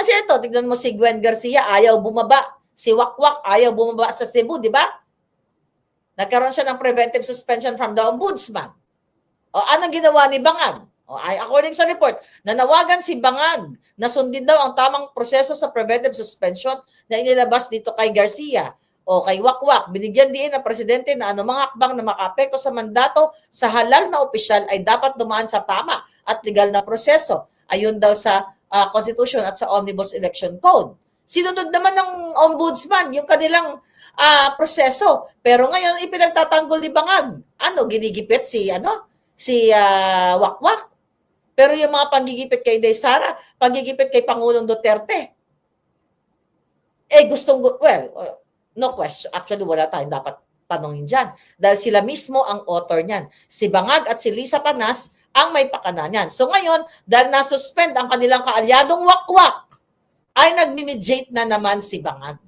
Kasi ito, tignan mo si Gwen Garcia, ayaw bumaba. Si Wakwak, ayaw bumaba sa Cebu, di ba? Nagkaroon siya ng preventive suspension from the Ombudsman. O anong ginawa ni Bangag? O, according sa report, nanawagan si Bangag na sundin daw ang tamang proseso sa preventive suspension na inilabas dito kay Garcia o kay Wakwak. Binigyan din ng presidente na anumang hakbang na makaapekto sa mandato sa halal na opisyal ay dapat dumaan sa tama at legal na proseso. Ayun daw sa Constitution at sa Omnibus Election Code. Sinunod naman ng Ombudsman yung kanilang proseso. Pero ngayon ipinagtatanggol ni Bangag. Ginigipit si Wakwak. Pero yung mga panggigipit kay Inday Sara, panggigipit kay Pangulong Duterte, no question. Actually, wala tayong dapat tanongin dyan. Dahil sila mismo ang author niyan. Si Bangag at si Lisa Tanas ang may pakana niyan. So ngayon, dahil nasuspend ang kanilang kaalyadong Wakwak, ay nagmi-mediate na naman si Bangag.